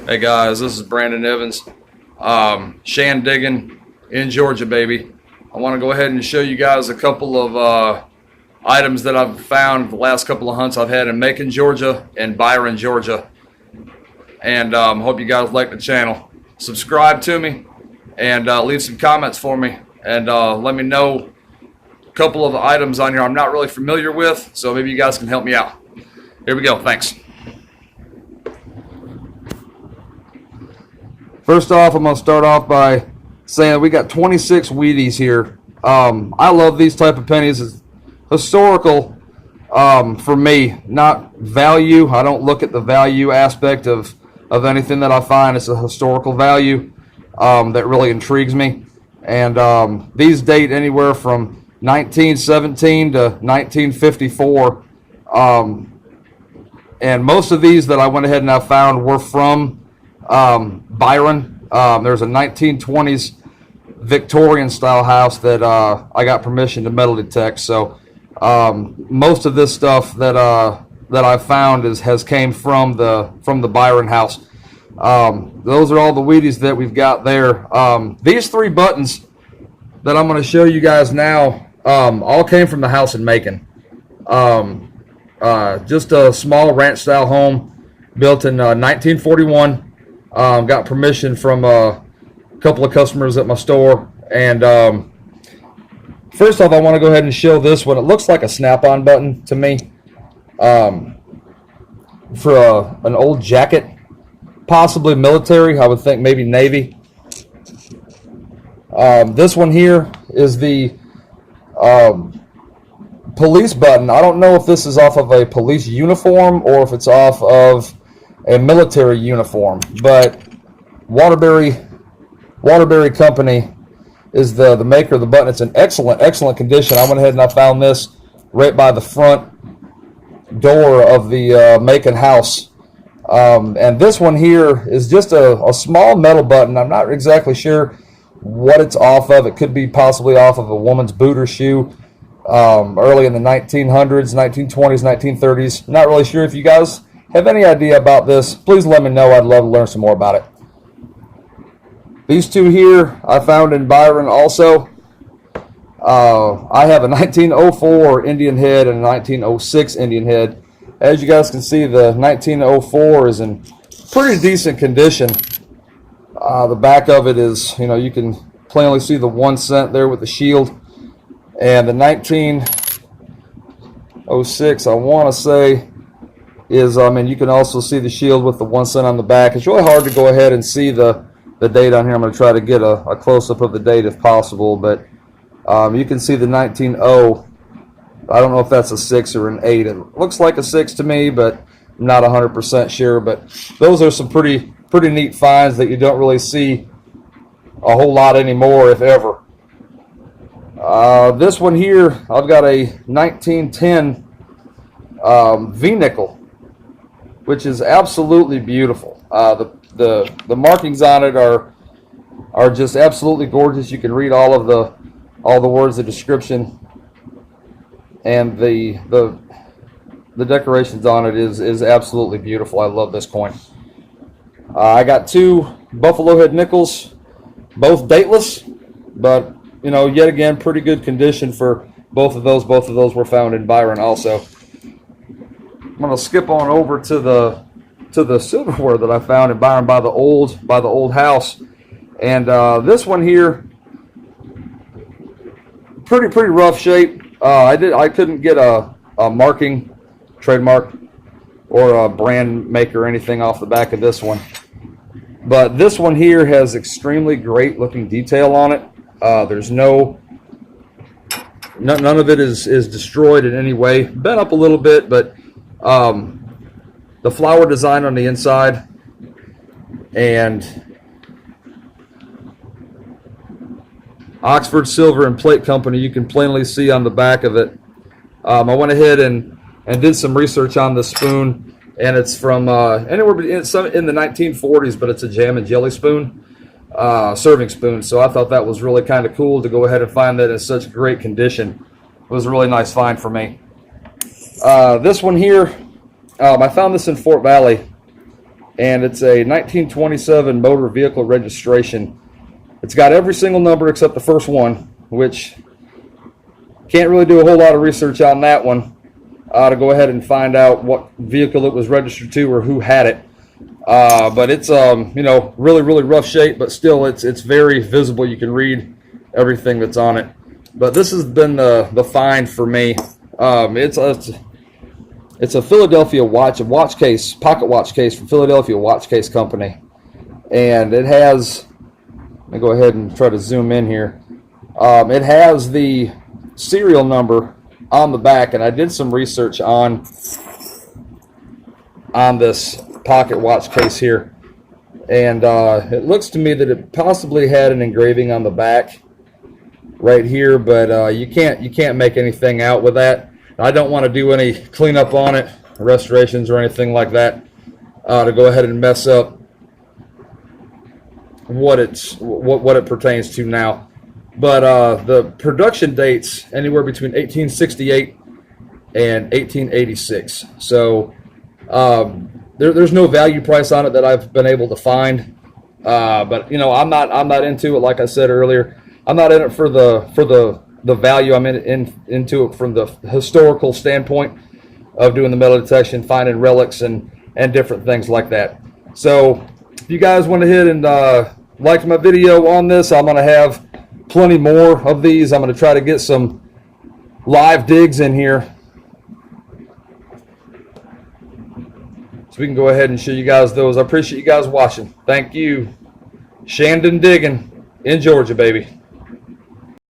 Hey guys, this is Brandon Evans, Shandiggin in Georgia, baby. I want to go ahead and show you guys a couple of items that I've found the last couple of hunts I've had in Macon, Georgia and Byron, Georgia. And hope you guys like the channel. Subscribe to me and leave some comments for me, and let me know a couple of items on here I'm not really familiar with, so maybe you guys can help me out. Here we go. Thanks. First off, I'm going to start off by saying we got 26 Wheaties here. I love these type of pennies. It's historical for me, not value. I don't look at the value aspect of anything that I find. It's a historical value that really intrigues me. And these date anywhere from 1917 to 1954. And most of these that I went ahead and I found were from Byron. There's a 1920s Victorian style house that I got permission to metal detect. So most of this stuff that I found has came from the Byron house. Those are all the Wheaties that we've got there. These three buttons that I'm going to show you guys now all came from the house in Macon. Just a small ranch style home built in 1941. Got permission from a couple of customers at my store. And first off, I want to go ahead and show this one. It looks like a snap-on button to me for an old jacket, possibly military. I would think maybe Navy. This one here is the police button. I don't know if this is off of a police uniform or if it's off of a military uniform, but Waterbury Company is the maker of the button. It's in excellent condition. I went ahead and I found this right by the front door of the Macon house. And this one here is just a small metal button. I'm not exactly sure what it's off of. It could be possibly off of a woman's boot or shoe early in the 1900s, 1920s, 1930s. Not really sure. If you guys have any idea about this, please let me know. I'd love to learn some more about it. These two here I found in Byron also. I have a 1904 Indian head and a 1906 Indian head. As you guys can see, the 1904 is in pretty decent condition. The back of it is, you can plainly see the 1 cent there with the shield. And the 1906, I want to say, is, you can also see the shield with the 1 cent on the back. It's really hard to go ahead and see the date on here. I'm going to try to get a close-up of the date if possible, but you can see the 1900. I don't know if that's a 6 or an 8. It looks like a 6 to me, but I'm not 100% sure. But those are some pretty neat finds that you don't really see a whole lot anymore, if ever. This one here, I've got a 1910 V-nickel, which is absolutely beautiful. The markings on it are just absolutely gorgeous. You can read all the words, the description, and the decorations on it is absolutely beautiful. I love this coin. I got two buffalo head nickels, both dateless, but yet again, pretty good condition for both of those. Both of those were found in Byron also. I'm going to skip on over to the silverware that I found in Byron by the old house, and this one here, pretty rough shape. I couldn't get a marking, trademark, or a brand maker or anything off the back of this one, but this one here has extremely great looking detail on it. There's none of it is destroyed in any way. Bent up a little bit, but the flower design on the inside and Oxford Silver and Plate Company, you can plainly see on the back of it. I went ahead and did some research on the spoon, and it's from anywhere in the 1940s, but it's a jam and jelly spoon, serving spoon. So I thought that was really kind of cool to go ahead and find that in such great condition. It was a really nice find for me. This one here, I found this in Fort Valley, and it's a 1927 motor vehicle registration. It's got every single number except the first one, which can't really do a whole lot of research on that one to go ahead and find out what vehicle it was registered to or who had it. But it's really rough shape, but still it's very visible. You can read everything that's on it. But this has been the find for me. It's a Philadelphia watch case, pocket watch case from Philadelphia Watch Case Company, and it has. Let me go ahead and try to zoom in here. It has the serial number on the back, and I did some research on this pocket watch case here, and it looks to me that it possibly had an engraving on the back right here, but you can't make anything out with that. I don't want to do any cleanup on it, restorations or anything like that, to go ahead and mess up what it pertains to now. But the production dates anywhere between 1868 and 1886. So there's no value price on it that I've been able to find. But I'm not into it. Like I said earlier, I'm not in it for the value. I'm into it from the historical standpoint of doing the metal detection, finding relics and different things like that. So if you guys went ahead and liked my video on this, I'm going to have plenty more of these. I'm going to try to get some live digs in here so we can go ahead and show you guys those. I appreciate you guys watching. Thank you. Shandiggin in Georgia, baby.